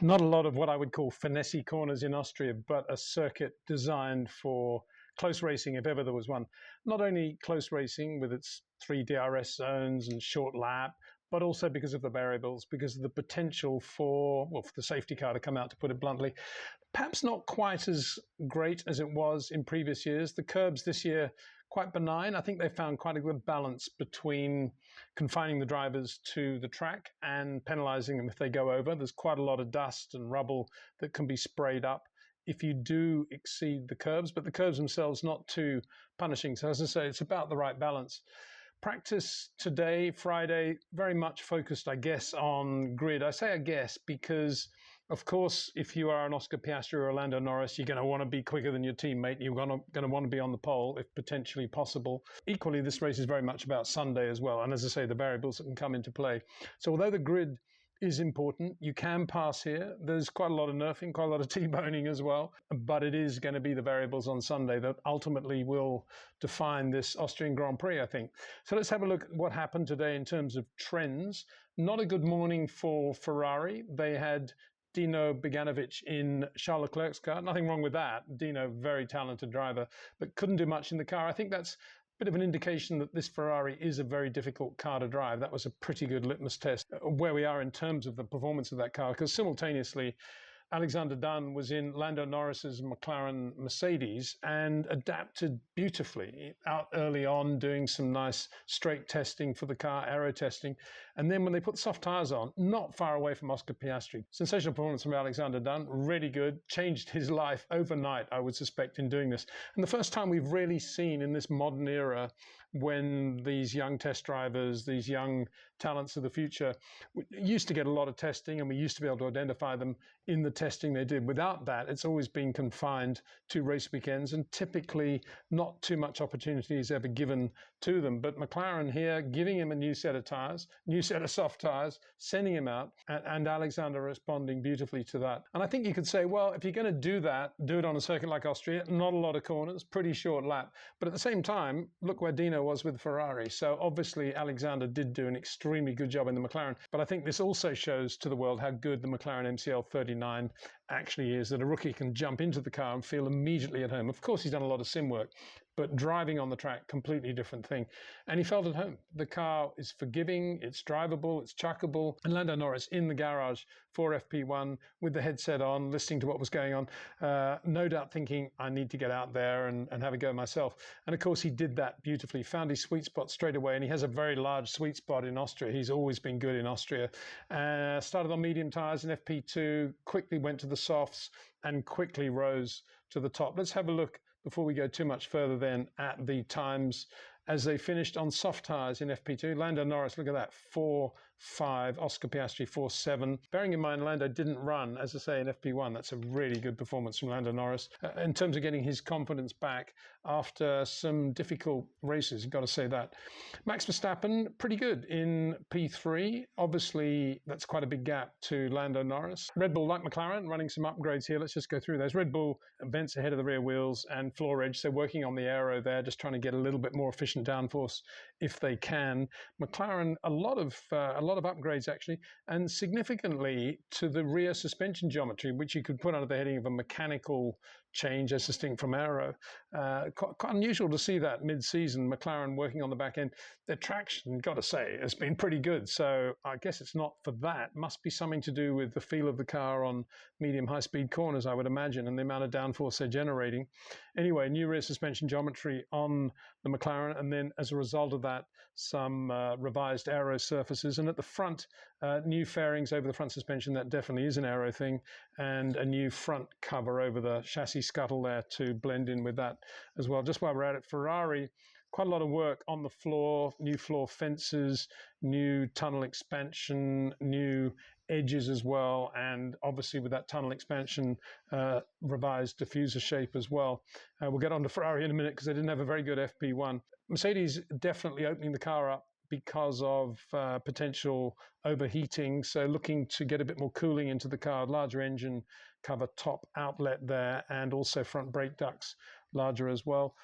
Not a lot of what I would call finessey corners in Austria, but a circuit designed for close racing, if ever there was one. Not only close racing with its 3 DRS zones and short lap, but also because of the variables, because of the potential for, well, for the safety car to come out, to put it bluntly. Perhaps not quite as great as it was in previous years. The curbs this year, quite benign. I think they found quite a good balance between confining the drivers to the track and penalising them if they go over. There's quite a lot of dust and rubble that can be sprayed up if you do exceed the curbs, but the curbs themselves not too punishing. So as I say, it's about the right balance. Practice today, Friday, very much focused, I guess, on grid. I say I guess because, of course, if you are an Oscar Piastri or Lando Norris, you're going to want to be quicker than your teammate. You're going to want to be on the pole if potentially possible. Equally, this race is very much about Sunday as well. And as I say, the variables that can come into play. So although the grid is important, you can pass here. There's quite a lot of nerfing, quite a lot of T-boning as well, but it is going to be the variables on Sunday that ultimately will define this Austrian Grand Prix, I think. So let's have a look at what happened today in terms of trends. Not a good morning for Ferrari. They had Dino Beganovic in Charles Leclerc's car. Nothing wrong with that. Dino, very talented driver, but couldn't do much in the car. I think that's bit of an indication that this Ferrari is a very difficult car to drive. That was a pretty good litmus test where we are in terms of the performance of that car, because simultaneously Alexander Dunne was in Lando Norris's McLaren-Mercedes and adapted beautifully out early on, doing some nice straight testing for the car, aero testing. And then when they put soft tyres on, not far away from Oscar Piastri. Sensational performance from Alexander Dunne, really good, changed his life overnight, I would suspect, in doing this. And the first time we've really seen in this modern era when these young test drivers, these young talents of the future, we used to get a lot of testing and we used to be able to identify them in the testing they did. Without that, it's always been confined to race weekends and typically not too much opportunity is ever given to them. But McLaren here, giving him a new set of tyres, new set of soft tyres, sending him out, and Alexander responding beautifully to that. And I think you could say, well, if you're going to do that, do it on a circuit like Austria, not a lot of corners, pretty short lap. But at the same time, look where Dino was with Ferrari. So obviously Alexander did do an extremely good job in the McLaren. But I think this also shows to the world how good the McLaren MCL 39 actually is, that a rookie can jump into the car and feel immediately at home. Of course, he's done a lot of sim work, but driving on the track, completely different thing. And he felt at home. The car is forgiving, it's drivable, it's chuckable. And Lando Norris in the garage for FP1 with the headset on, listening to what was going on, no doubt thinking, I need to get out there and have a go myself. And of course, he did that beautifully, found his sweet spot straight away. And he has a very large sweet spot in Austria. He's always been good in Austria. Started on medium tyres in FP2, quickly went to the softs and quickly rose to the top. Let's have a look before we go too much further then at the times as they finished on soft tyres in FP2. Lando Norris, look at that, 4.5. Oscar Piastri, 4.7. Bearing in mind, Lando didn't run, as I say, in FP1. That's a really good performance from Lando Norris. In terms of getting his confidence back after some difficult races, you've got to say that. Max Verstappen, pretty good in P3. Obviously, that's quite a big gap to Lando Norris. Red Bull, like McLaren, running some upgrades here. Let's just go through those. Red Bull vents ahead of the rear wheels and floor edge. So working on the aero there, just trying to get a little bit more efficient downforce if they can. McLaren, a lot of upgrades actually, and significantly to the rear suspension geometry, which you could put under the heading of a mechanical change as distinct from aero. Quite unusual to see that mid-season. McLaren working on the back end. Their traction, got to say, has been pretty good. So I guess it's not for that. Must be something to do with the feel of the car on medium high-speed corners, I would imagine, and the amount of downforce they're generating. Anyway, new rear suspension geometry on the McLaren, and then as a result of that, some revised aero surfaces. And at the front, new fairings over the front suspension. That definitely is an aero thing, and a new front cover over the chassis scuttle there to blend in with that as well. Just while we're at it, Ferrari, quite a lot of work on the floor, new floor fences, new tunnel expansion, new edges as well, and obviously with that tunnel expansion, revised diffuser shape as well. We'll get on to Ferrari in a minute because they didn't have a very good FP1. Mercedes definitely opening the car up because of potential overheating, so looking to get a bit more cooling into the car, larger engine cover, top outlet there, and also front brake ducts larger as well.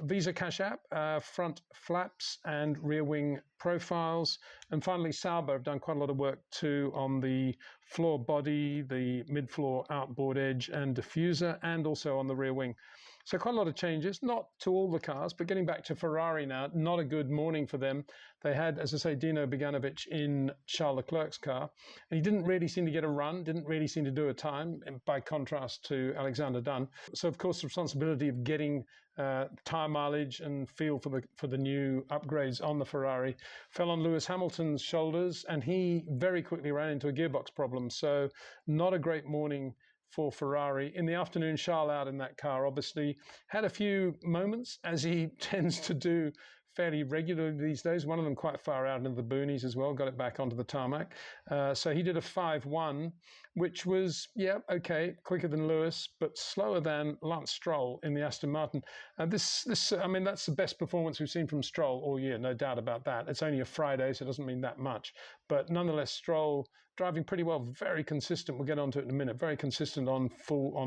Visa Cash App, front flaps and rear wing profiles. And finally, Sauber have done quite a lot of work too on the floor body, the mid-floor outboard edge and diffuser, and also on the rear wing. So quite a lot of changes, not to all the cars, but getting back to Ferrari now, not a good morning for them. They had, as I say, Dino Beganovic in Charles Leclerc's car, and he didn't really seem to get a run, didn't really seem to do a time, by contrast to Alexander Dunne. So, of course, the responsibility of getting tyre mileage and feel for the new upgrades on the Ferrari fell on Lewis Hamilton's shoulders, and he very quickly ran into a gearbox problem. So not a great morning for Ferrari. In the afternoon, Charles out in that car, obviously, had a few moments, as he tends to do fairly regularly these days. One of them quite far out into the boonies as well, got it back onto the tarmac. So he did a 5-1, which was, yeah, okay, quicker than Lewis, but slower than Lance Stroll in the Aston Martin. And I mean, that's the best performance we've seen from Stroll all year, no doubt about that. It's only a Friday, so it doesn't mean that much. But nonetheless, Stroll driving pretty well, very consistent. We'll get onto it in a minute. Very consistent on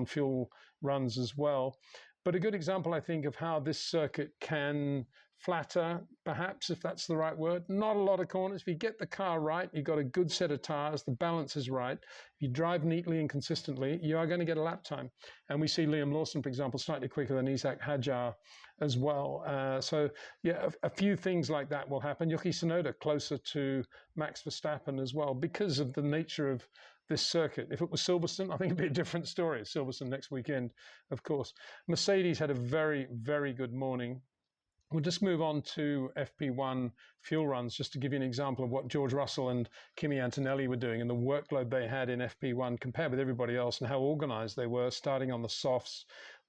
fuel runs as well. But a good example, I think, of how this circuit can flatter, perhaps, if that's the right word. Not a lot of corners. If you get the car right, you've got a good set of tyres, the balance is right. If you drive neatly and consistently, you are going to get a lap time. And we see Liam Lawson, for example, slightly quicker than Isaac Hadjar as well. So, yeah, a few things like that will happen. Yuki Tsunoda closer to Max Verstappen as well because of the nature of this circuit. If it was Silverstone, I think it'd be a different story. Silverstone next weekend, of course. Mercedes had a very, very good morning. We'll just move on to FP1 fuel runs, just to give you an example of what George Russell and Kimi Antonelli were doing and the workload they had in FP1 compared with everybody else and how organized they were, starting on the softs,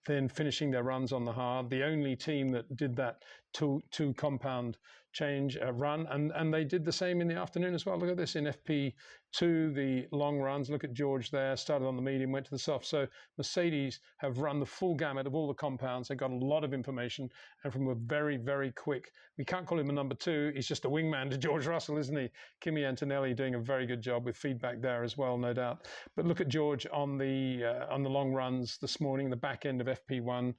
then finishing their runs on the hard. The only team that did that two compound change run, and they did the same in the afternoon as well. Look at this in FP2, the long runs. Look at George there, started on the medium, went to the soft. So Mercedes have run the full gamut of all the compounds. They've got a lot of information, and from a very, very quick, we can't call him a number two, he's just a wingman to George Russell, isn't he? Kimi Antonelli doing a very good job with feedback there as well, no doubt. But look at George on the long runs this morning, the back end of FP1.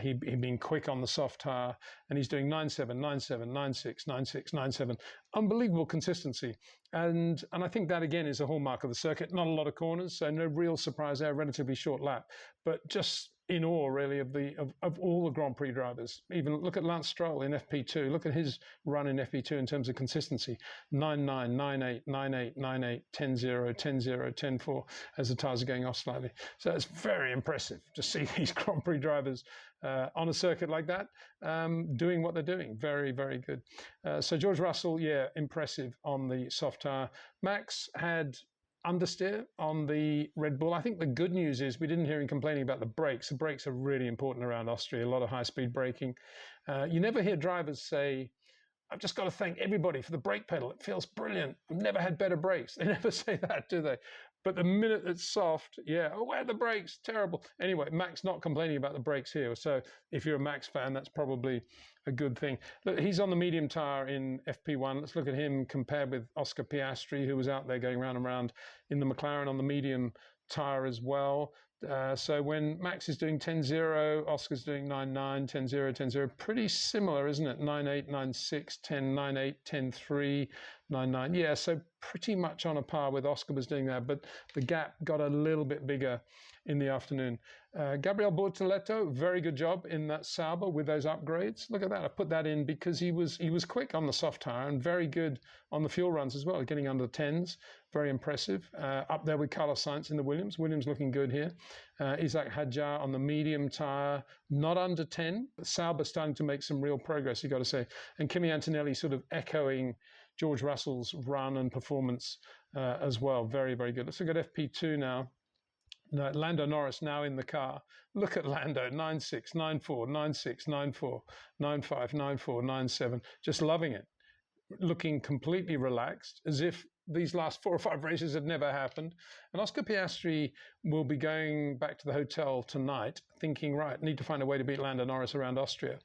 He'd been quick on the soft tyre, and he's doing 9.7, 9.7, 9.6, 9.6, 9.7. Unbelievable consistency. And I think that, again, is a hallmark of the circuit. Not a lot of corners, so no real surprise there, relatively short lap. But just in awe, really, of all the Grand Prix drivers. Even look at Lance Stroll in FP2. Look at his run in FP2 in terms of consistency. 9.9, 9.8, 9.8, 9.8, 10.0, 10.0, 10.4 as the tyres are going off slightly. So it's very impressive to see these Grand Prix drivers on a circuit like that, doing what they're doing. Very, very good. So George Russell, yeah, impressive on the soft tyre. Max had understeer on the Red Bull. I think the good news is we didn't hear him complaining about the brakes. The brakes are really important around Austria, a lot of high-speed braking. You never hear drivers say, I've just got to thank everybody for the brake pedal. It feels brilliant. I've never had better brakes. They never say that, do they? But the minute it's soft, yeah, oh, where are the brakes? Terrible. Anyway, Max not complaining about the brakes here. So if you're a Max fan, that's probably a good thing. Look, he's on the medium tyre in FP1. Let's look at him compared with Oscar Piastri, who was out there going round and round in the McLaren on the medium tyre as well. So when Max is doing 10.0, Oscar's doing 9.9, 10.0, 10.0. Pretty similar, isn't it? 9.8, 9.6, 10, 9.8, 10.3, 9.9. Yeah, so pretty much on a par with Oscar was doing there, but the gap got a little bit bigger in the afternoon. Gabriel Bortoleto, very good job in that Sauber with those upgrades. Look at that. I put that in because he was quick on the soft tyre and very good on the fuel runs as well, getting under the 10s. Very impressive. Up there with Carlos Sainz in the Williams. Williams looking good here. Isaac Hadjar on the medium tyre, not under 10. Sauber starting to make some real progress, you've got to say. And Kimi Antonelli sort of echoing George Russell's run and performance as well. Very, very good. Let's look at FP2 now. Lando Norris now in the car. Look at Lando, 9.6, 9.4, 9.6, 9.4, 9.5, 9.4, 9.7. Just loving it. Looking completely relaxed, as if these last 4 or 5 races had never happened. And Oscar Piastri will be going back to the hotel tonight thinking, right, need to find a way to beat Lando Norris around Austria.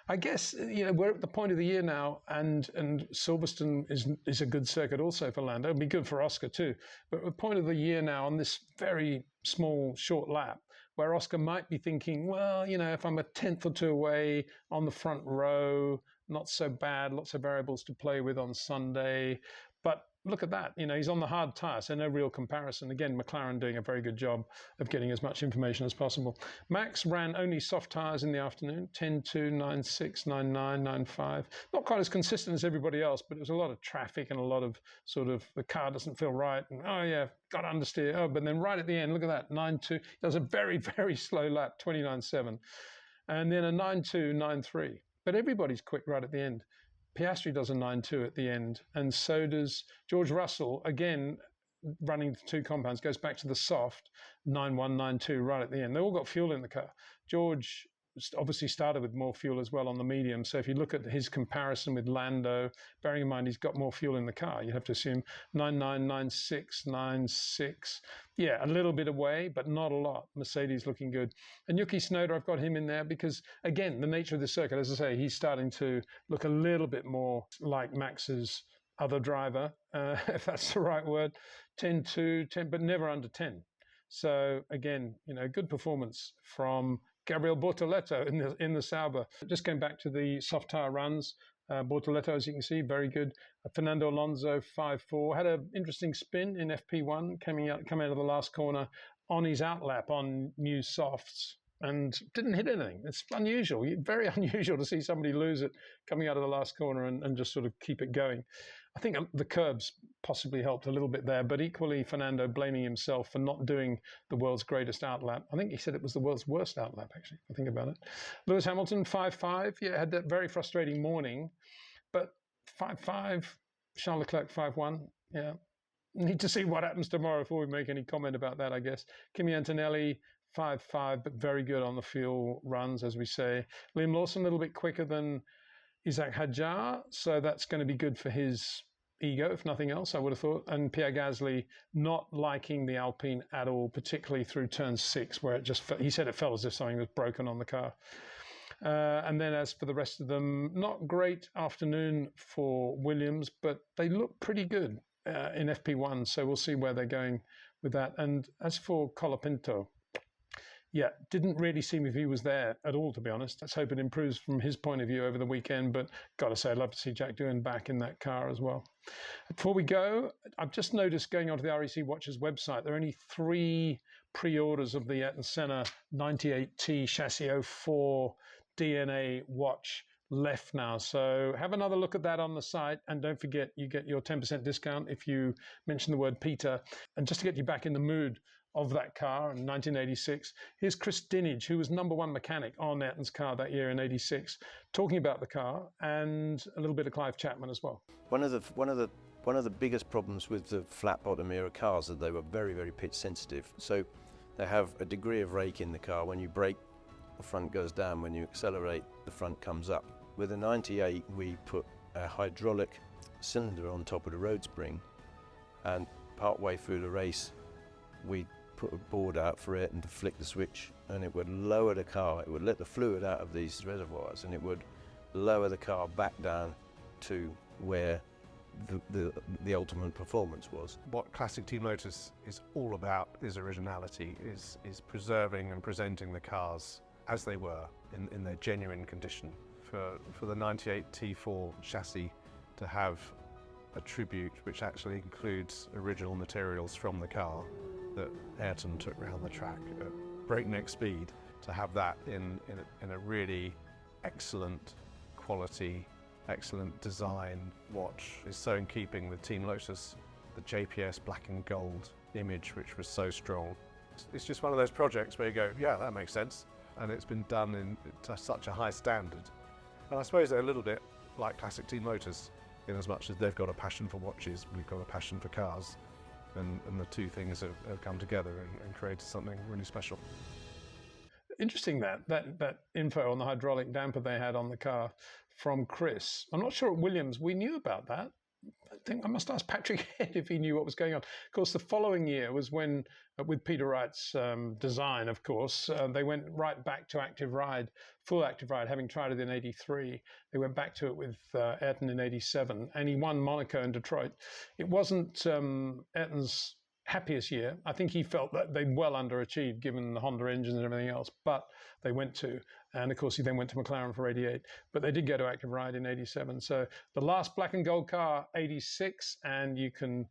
I guess, you know, we're at the point of the year now, and Silverstone is a good circuit also for Lando. It'd be good for Oscar too. But at the point of the year now, on this very small, short lap, where Oscar might be thinking, well, if I'm a tenth or two away on the front row, not so bad, lots of variables to play with on Sunday. But look at that, he's on the hard tyre, so no real comparison. Again, McLaren doing a very good job of getting as much information as possible. Max ran only soft tyres in the afternoon, 10.2, 9.6, 9.9, 9.5. Not quite as consistent as everybody else, but it was a lot of traffic and a lot of sort of the car doesn't feel right. And, oh yeah, got to understeer. Oh, but then right at the end, look at that, 9.2. Does a very, very slow lap, 29.7. And then a 9.2, 9.3. But everybody's quick right at the end. Piastri does a 9.2 at the end, and so does George Russell, again, running the two compounds, goes back to the soft, 9.1, 9.2 right at the end. They all got fuel in the car. George obviously started with more fuel as well on the medium, so if you look at his comparison with Lando, bearing in mind he's got more fuel in the car, you have to assume 9.9, 9.6, 9.6. Yeah, a little bit away, but not a lot. Mercedes looking good. And Yuki Tsunoda, I've got him in there because, again, the nature of the circuit, as I say, he's starting to look a little bit more like Max's other driver, if that's the right word. 10.2, 10, but never under 10. So, again, good performance from Gabriel Bortoleto in the Sauber. Just going back to the soft tyre runs, Bortoleto, as you can see, very good. Fernando Alonso, 5.4. Had an interesting spin in FP1, coming out of the last corner on his outlap on new softs and didn't hit anything. It's unusual, very unusual to see somebody lose it coming out of the last corner and just sort of keep it going. I think the curbs possibly helped a little bit there, but equally Fernando blaming himself for not doing the world's greatest outlap. I think he said it was the world's worst outlap, actually, if I think about it. Lewis Hamilton, 5.5. Yeah, had that very frustrating morning, but 5.5. Charles Leclerc, 5.1. Yeah. Need to see what happens tomorrow before we make any comment about that, I guess. Kimi Antonelli, 5.5, but very good on the fuel runs, as we say. Liam Lawson, a little bit quicker than Isaac Hadjar, so that's going to be good for his ego, if nothing else, I would have thought. And Pierre Gasly not liking the Alpine at all, particularly through turn 6, where it just he said it felt as if something was broken on the car. And then as for the rest of them, not great afternoon for Williams, but they look pretty good in FP1, so we'll see where they're going with that. And as for Colapinto, yeah, didn't really seem if he was there at all, to be honest. Let's hope it improves from his point of view over the weekend, but got to say, I'd love to see Jack Doohan back in that car as well. Before we go, I've just noticed going onto the REC Watchers website, there are only 3 pre-orders of the Ayrton Senna 98T Chassis 04 DNA watch left now. So have another look at that on the site, and don't forget you get your 10% discount if you mention the word Peter. And just to get you back in the mood of that car in 1986, here's Chris Dinage, who was #1 mechanic on Ayrton's car that year in '86, talking about the car, and a little bit of Clive Chapman as well. One of the biggest problems with the flat bottom era cars is that they were very, very pitch sensitive. So they have a degree of rake in the car. When you brake, the front goes down. When you accelerate, the front comes up. With a 98, we put a hydraulic cylinder on top of the road spring, and part-way through the race, we put a board out for it and to flick the switch, and it would lower the car. It would let the fluid out of these reservoirs, and it would lower the car back down to where the ultimate performance was. What Classic Team Lotus is all about is originality, is preserving and presenting the cars as they were in their genuine condition. For the 98 T4 chassis to have a tribute which actually includes original materials from the car that Ayrton took around the track at breakneck speed, to have that in a really excellent quality, excellent design watch is so in keeping with Team Lotus, the JPS black and gold image which was so strong. It's just one of those projects where you go, yeah, that makes sense, and it's been done to such a high standard. And I suppose they're a little bit like Classic Team Lotus, in as much as they've got a passion for watches, we've got a passion for cars, and the two things have come together and created something really special. Interesting that info on the hydraulic damper they had on the car from Chris. I'm not sure at Williams we knew about that. I think I must ask Patrick Head if he knew what was going on. Of course, the following year was when, with Peter Wright's design, of course, they went right back to active ride, full active ride, having tried it in '83. They went back to it with Ayrton in '87, and he won Monaco and Detroit. It wasn't Ayrton's happiest year. I think he felt that they well underachieved given the Honda engines and everything else, but they went to. And of course, he then went to McLaren for 88. But they did go to active ride in 87. So the last black and gold car, 86, and you can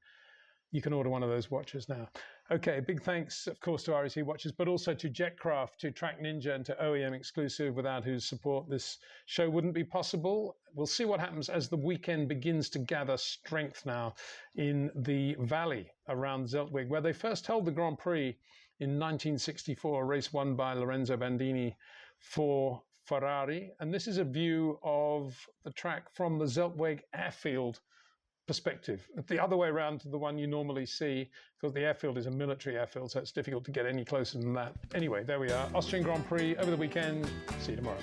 order one of those watches now. Okay, big thanks, of course, to REC Watches, but also to Jetcraft, to Track Ninja, and to OEM Exclusive, without whose support this show wouldn't be possible. We'll see what happens as the weekend begins to gather strength now in the valley around Zeltweg, where they first held the Grand Prix in 1964, a race won by Lorenzo Bandini for Ferrari. And this is a view of the track from the Zeltweg airfield perspective, the other way around to the one you normally see, because the airfield is a military airfield, so it's difficult to get any closer than that. Anyway, there we are. Austrian Grand Prix over the weekend. See you tomorrow.